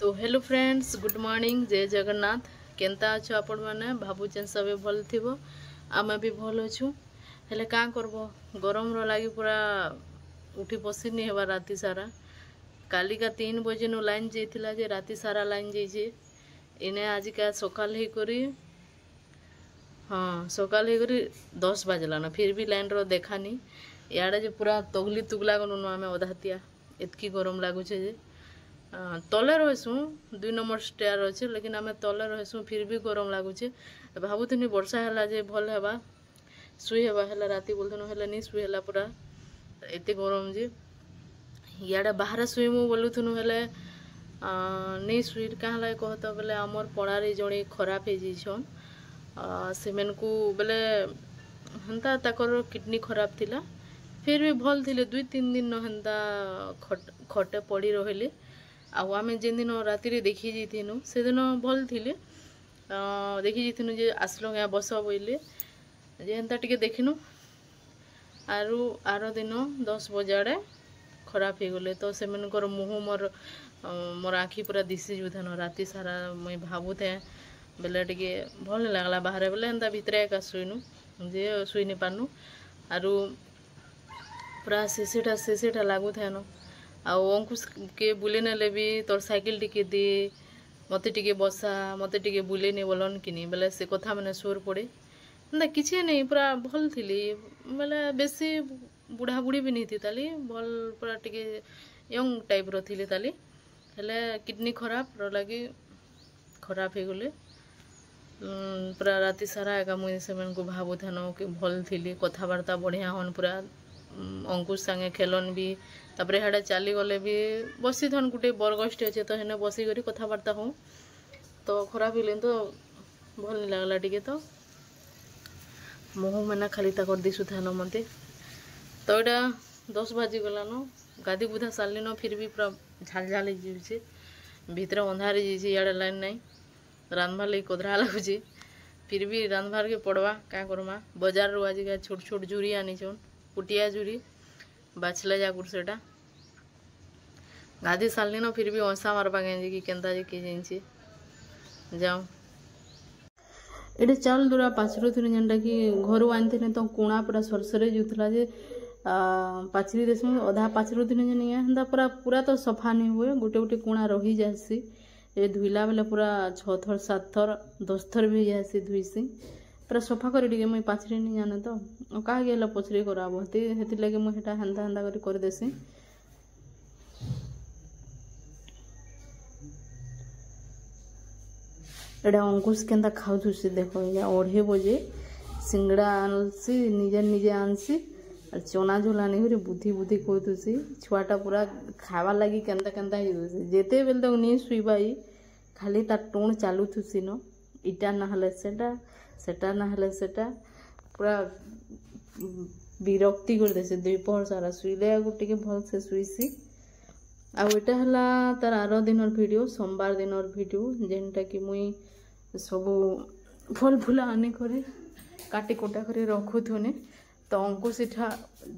तो hello friends, good morning, जय जगन्नाथ। केनता अच्छो आपण मैंने भावुचे सबे भल थी। आम भी भल अच्छू। हेले क्या करब, गरम लगी पूरा उठी बसी नहीं हेबा राति सारा। काली का 3 बजे नु लाइन जाइथिला जे राति सारा लाइन जाइए। इने आज का सकाल ही करी, हाँ सकाल ही करी 10 बजलान फिर भी लाइन रो देखा नहीं। इे जो पूरा तगली तुगला गलुन आम अधातिया एतकी गरम लगुचे जे तले रहसु 2 नंबर स्टेयर अच्छे, लेकिन आम तले रहसु फिर भी गरम लगुचे। भावुनी वर्षा है जे भल हेबा शुई हेबा है राति बोलथनु हेले नहीं शुई है पूरा एत गरम जे इे बाहर शुईमु बोलुथनु हेले नहीं शुई क्या कहत बोले आमर पड़ारे जड़े खराब हो जाइछन। सेमेन को बोले हेन्ता ताकर किडनी खराब थिला, फिर भी भल थिले 2-3 दिन हेन्ता खटे पड़ी रहिले। आम जेन दिन राति देखी जाइनु से दिन भल थिले, देखी जाइनु जे आसलो क्या बस बोले जे हेन्ता टिके देखिनु आर दिन 10 बजे खराब हो गले। तो से मुँह मोर आँखि पूरा दिशी जुथन राति सारा मुई भावुथे बेले टिके भल नहीं लगला। बाहर बोले एंता भितर एका शुईनु जे शुई नहीं पारनु आरु पूरा शेषेटा लगुथेन। अंकुश के बुले नेले भी तोर साइकिल टिके दे मते टिके बसा मते टिके बुले नहीं बोलन कि नहीं बोले से कथा मैंने सोर पड़े ना किसी नहीं पूरा भल थी बोले बेसी बुढ़ा बुढ़ी भी नहीं थी ताली भल पूरा टिके यंग टाइप रो थी ताली हेले किडनी खराब रो लगी खराब हो गले। पूरा राति सारा एका मुई से को भावुथान कि भल थी कथबार्ता बढ़िया हन पूरा अंकुश संगे खेलन भी तापर हेडे चली गले भी बसी थन गोटे बरगछटे अच्छे तो हेने बसी करी कथबार्ता हूँ तो खराब हो तो भल नहीं लगला टिके। तो मुँह मैंने खाली तक दिशु था न मत तो यहाँ 10 बाजी गलान गाधी बुधा सारे न फिर भी पूरा झाल झाल हो भीतर अंधार इे लाइन नाई रांधबार लगे कदरा लगुचे फिर भी रांधबार के पड़वा क्या करमा। बाजार रू आज छोट छोट झुरी आनीछन पुटिया झुरी बाछला जाकुर सेटा गाधी सारे न फिर भी अंसा मारबा गए कि केन्ता जे किए जाओ ये चाउल दूरा पाचरू थी जेनटा कि घर आनी तो कुणा पूरा सरसरे जुला जे पाचरी देसु अधा पाचरू थी जेन हेन्ता पूरा पूरा तो सफा नहीं हुए गोटे गोटे कुणा रही जासी ये धुला बेले पूरा 6 थर 7 थर 10 थर भी जासी धुईसी पूरा सफा कर मुई पाचरी नहीं जाने तो क्या गला पचरी कराब हेती लगे मुझे हेन्ता हेन्ता करदेसी। एटा अंकुश केन्ता खाऊसी देख या 2:30 बजे सिंगड़ा आनसी निजे निजे आनसी और चना झोला नहीं बुद्धि बुद्धि कहतुसी छुआटा पूरा खावा लगी केन्ता केन्ता जेते बेल तक नहीं शुईबा खाली तार टोन चालू थुसी न इटा ना सेटा सेटा ना सेटा पूरा विरक्ति कर देसे 2 पहर सारा शुईले गोटे भल से शुईसी। आटा है तार आर दिन वीडियो सोमवार दिन वीडियो जेनटा कि मुई सबू फल फूला आनी कर काटी कोटा कर रखुथुने तो अंकुश इठा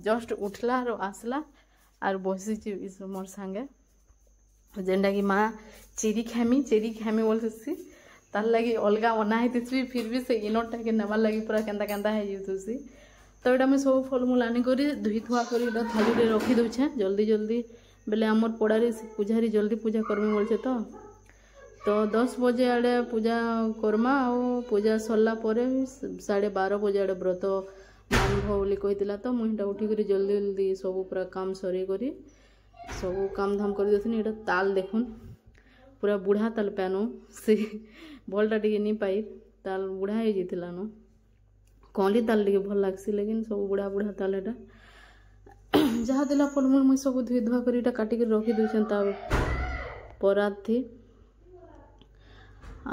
जस्ट उठला और आसला और बसी मोर सांगे जेनटा कि माँ चेरी खामी बोलती तार लगी अलग बना फिर भी से इनटा के नबार लगी पूरा केन्ता केन्ता होसी। तो यहाँ मुझे सब फलमूल आनिक धुई धुआ कर थाली रखी दूचे जल्दी जल्दी बेले आमर पड़ारे पूजारी जल्दी पूजा करमी बोलছে तो 10 बजे आड़े पूजा करमा आ पूजा सरला 12:30 बजे आड़े व्रत आरंभ बोली कही तो मुझे उठिक जल्दी जल्दी सब पूरा काम सरे कर सब काम धाम कर देथुनी। ये ताल देखुन पूरा बुढ़ा ताल पैनो से भलटा टे नहीं पाई ताल बुढ़ा हो जाता न कली ताल टे भल लगसी लेकिन सब बुढ़ा बुढ़ा ताल एटा जहाँ देला फलमूल मुझे सब धुई धुआ कर काटिक रखी दूसन परात थी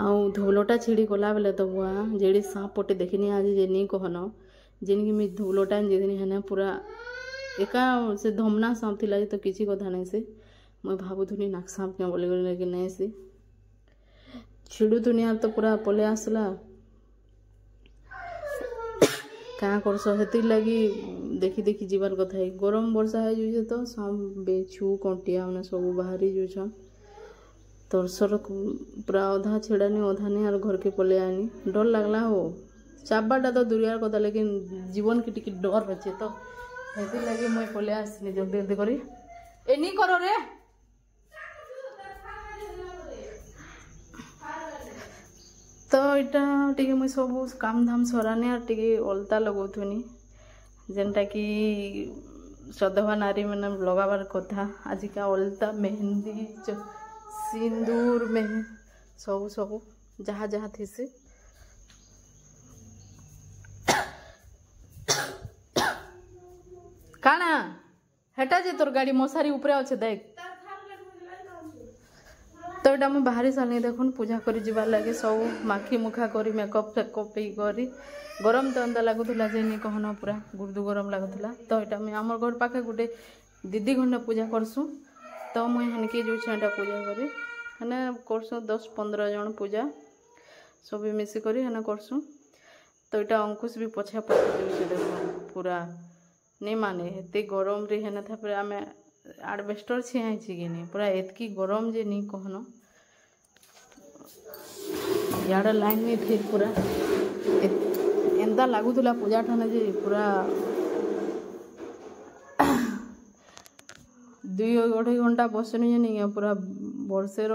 आउ धौलटा छिड़ी गला बेले तो बुआ जेड़ी सांप पटे देखनी आज जे नहीं कहन जेन कि मुझे धौलटा जेदिन हेने पूरा एका से धमना सांप थी तो किसी कथा नहीं से मुझे भावुनी नाक सांप क्या बोले लेकिन नहीं से छिड़ुथुनी तो पूरा पले आसला क्या करस हेती लगी देखी देखी जीवार कथा है गरम वर्षा है तो सांप बेछू कंटिया मैंने सब बाहरी जाऊन तोरसर पूरा अधा छेड़ानी अधा नहीं और घर के पले आनी डर लगला हो चाबाटा तो दुरियार कथा लेकिन जीवन की टिके डर अच्छे तो हेती लगे मुई पले आसनी जल्दी जल्दी करी एनी करो रे तो यहाँ टे मुई सब काम धाम सरानी और टे अलता लगौथुनी जेनटा कि सधवा नारी मैंने लगाबार कथा आजिका अलता मेहंदी सिंदूर में सब सब जहाँ जहाँ थी काना हेटा जे तोर गाड़ी मशारी ऊपर अच्छे देख तो ये मुझे बाहरी सारे देखुन पूजा कर जीवार लगे सब माखी मुखा करी मेकअप फेकअप करी गरम तो एंता लगुला जे नहीं कहना पूरा गुर्दु गरम लगुला तो यहाँ आम घर पाखे गोटे दीदी घंटे पूजा करसुँ तो मुझे हेनके जो छेटा पूजा करी हेने करसुँ 10-15 जन पूजा सब मिसिक हेने करसुँ तो यहाँ अंकुश भी पछा पछे देख पूरा नहीं माने एत गरम रे हेने था आम आडबेस्टर छियाई कि नहीं पूरा एतकी गरम जे नहीं कहना यार लाइन नहीं थी पूरा एंता लगुला पूजा ठाने जे पूरा 2-2.5 घंटा बसनी जे नहीं पूरा वर्षेर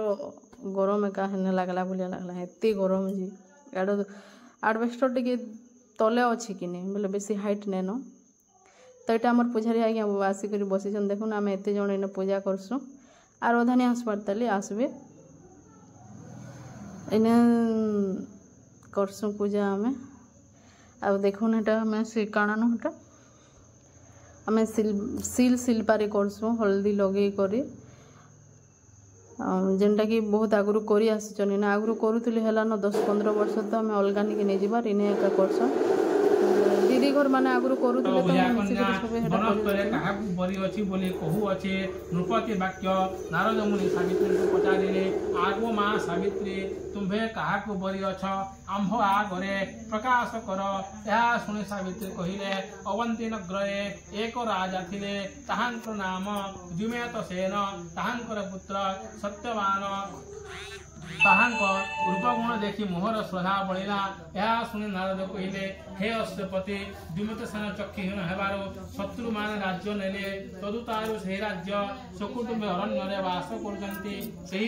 गरम एका हेने लगला भाया लगला एत गरम जी यार आडबेस्टर टे तले अच्छी कि नहीं बोले बेसी हाइट नेन तो यहाँ आम पूजारी आज्ञा आसिक बसीन देखुन आम एत जन इन पूजा करसुँ आर अधा नहीं आसबार ताली आसबे इन करसुँ पूजा आम आ देखुन हेटा आम से काणान हेटा आम सिल शिल्पारे करसुँ हल्दी लगे करी जेनटा कि बहुत आगु कर आसुचन ना आगु करूली है 10-15 वर्ष तो आम अलग नहीं जीवार इने एका करसुँ दीदी घर माने आगु करूले बरी अछि बोली कहू अछि नृपति वाक्य नारद मुनि सावित्री को पचारे आगो माँ सावित्री तुम्भे कहा बरी अछ आंभ आ घरे प्रकाश कर यह शुणी सावित्री कहले अवंती नगरे एक राजा थिले ताहांकर नाम द्युमेत सेन ताहांकर पुत्र सत्यवान रूपगुण देखी मोहर श्रद्धा बढ़ला यह शुणी नारद कहले हे अश्वपति द्युमेत सेन चक्षुहीन हेबार शत्रु मान राज्य नेले तदुतारु से राज्य सकुटुंब अरण्य वास कर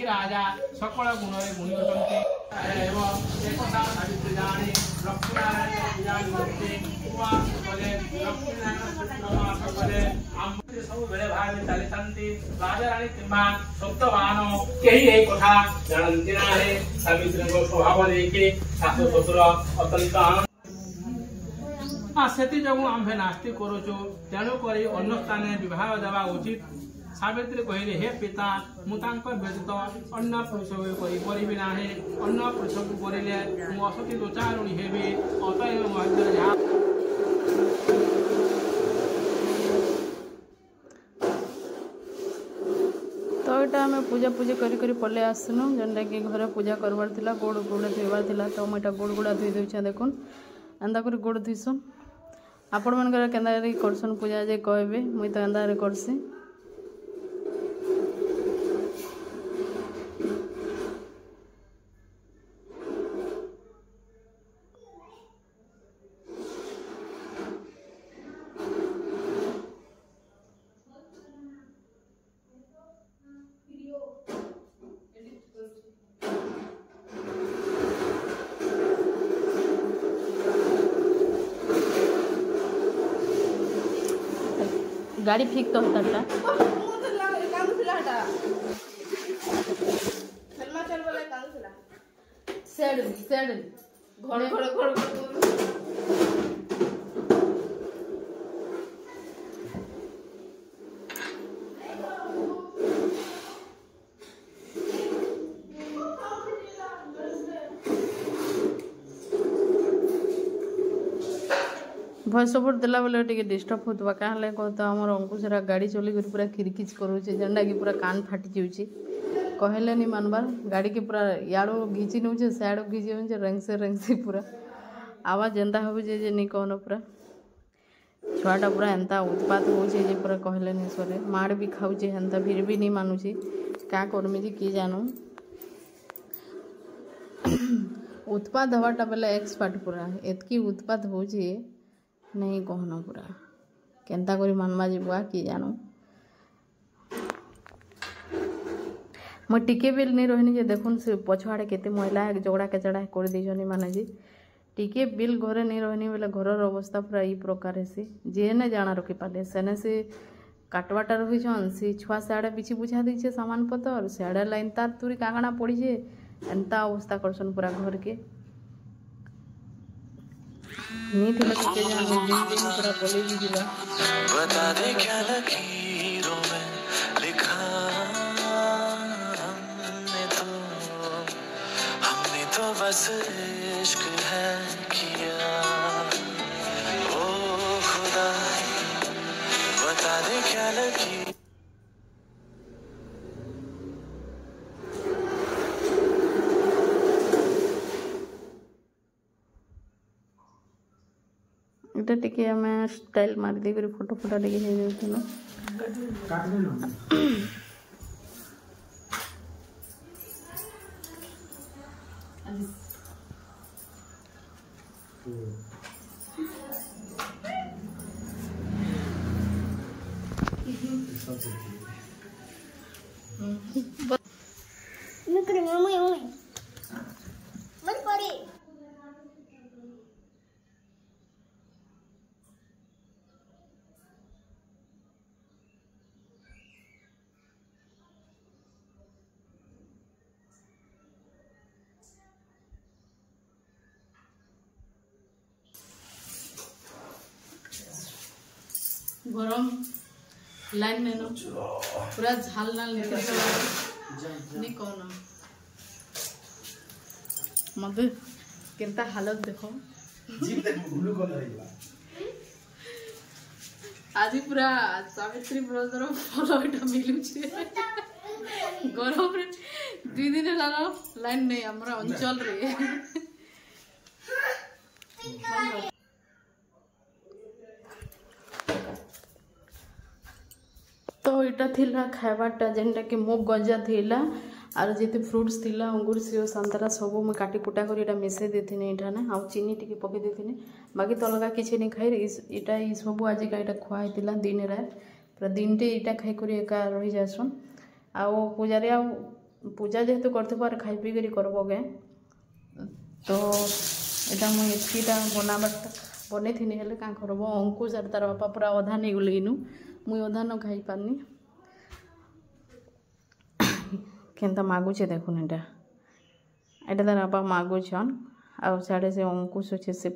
राजा सकल गुण गुणी होती सावित्री जानी लक्ष्मीनारायण उपवास कले लक्ष्मीनारायण सब बेले भाग चली राजा रानी किंबा सत्यवान कई कथा जानती ना सावित्री को स्वभाव देखी शाशु शशुर अत्यंत से आम्भे नास्ती करुचु तेणुक अन्न स्थान विवाह देवा उचित सावित्री कहले हे पिता मुझे व्यतीत अन्न पुरुष करी ना अन्न पुरुष को करें असती दोचारुणी हेबी अतएव तो यहाँ आम पूजा पूजा करी पले आसनु जेनटा कि घरे पूजा करवार थिला गोड़ गुड़ा धोबार थिला तो मुझे गोड़ गुड़ा धोई दूचे देखुन एंता कर गोड़ धोइसुन आपण मनकर केंदा करसन पूजा जे कहबे मुई तो एंदा करसी गाड़ी फिक तो होता भॉइस ओवर देला बेले टिके डिस्टर्ब होतबा काहले कहता हमर अंकुशरा गाड़ी चली कर पूरा किरकिच करूचे जेंडा कि पूरा कान फाटी जाउची कहले नहीं मानबार गाड़ी के पूरा याड़ो घिची नउचे साड़ो घिची नउचे रंग से पूरा आवाज एंता हो जे नहीं कहनो पूरा छुआटा पूरा एंता उत्पात होचे जे पूरा कहले नहीं सरे माड़ भी खाउचे एंता फिर भी नहीं मानुची का करमी जी की जानू उत्पाद हवाटा बेले एक्सपर्ट पूरा एतकी उत्पाद हो नहीं कहन पूरा केन्ता करी मानमा जीवा कि जानू मैं टिके बिल नहीं रहनी जे देखुन से पछुआड़े केते महिला झगड़ा केचड़ा कर दीजनी माने जी टिके बिल घरे नहीं रहनी बेले घर अवस्था पूरा ई प्रकार से जे ने जाना रखी पाले सेने से काटवाटा रहीछन से छुआ सियाड़े बिछी बुझा दीछे सामान पतर सियाड़े लाइन तार तुरी कागणा पड़ीछे एंता अवस्था करसन पूरा घर के नहीं थे के जान दिन पूरा बोले भी दिला बता दे क्या लकीरों में लिखा हमने तो बस इश्क है किया ओ खुदा बता दे क्या लकी এটা টিকে আমি স্টাইল মারি দেই করে ফটো ফটো টিকে হয়ে যাচ্ছে না কাটবে না No creo, muy. Más por ahí. गरम लाइन नहीं नो पूरा झाल नाल निकल नहीं कौन मत केनता हालत देखो जीव देख ब्लू कलर है आज पूरा सावित्री ब्रदर फॉलो इटा मिलु छे गरम रे 2 दिन लालो लाइन नहीं हमरा अंचल रे तो इटा थिला खाइबाटा जेनटा कि मो गजा थिला आर जेते फ्रूट्स थिला अंगूर सेव संतरा सब मैं काटी कुटा कर इटा मिसे देथिनी इटा ना आ चीनी टिके पके देथिनी बाकी तो अलगा किछि नहीं खाइ इटा ई सब आज का इटा खुआ हितिला दिन रात पूरा दिनटे इटा खाइ करी एका रही जासन आ पूजारी आ पूजा जेहेतु करते पार खाइ पी करी करबो गे तो इटा मैं एतकीटा बनाबाटा बने थिनी हेले का करबो अंकुश आर तार बापा पूरा अधा नहीं गले इनु मुई अधा न खाई पारनी केनता मागुचे देखुन एटा एटा तार बापा मागुछन आ साड़े से अंकुश अच्छे से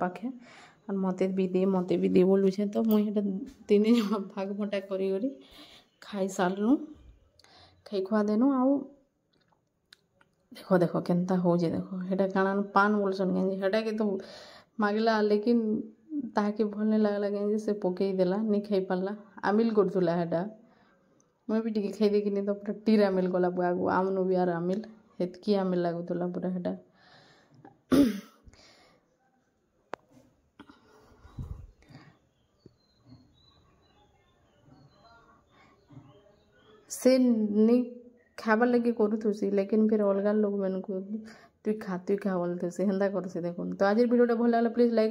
पाखे और मते भी दे बोलुछे तो मुई एटा 3 जन भाग भटा करी करी खाई सारलु खाई खुआ देनु आ देखो देखो केनता हो जे देखो एटा काना पान बोलसन गेंजे हेटा के तो मागला लेकिन ताके भल नहीं लगला गेंजे से पकई देला नहीं खाई पारला आमिल करथुला हेटा मैं भी टिके खाई देखिनी तो पूरा टीर आमिल गला बुआगु आमनु भी आर आमिल हेतकी आमिल लागुथुला पूरा हेटा से नहीं खाबार लगे करूथुसी लेकिन फिर अलग लोग मन को तु खा बोलते से हेन्दा करसे देखुन तो आज वीडियोटा भल लागला प्लीज लाइक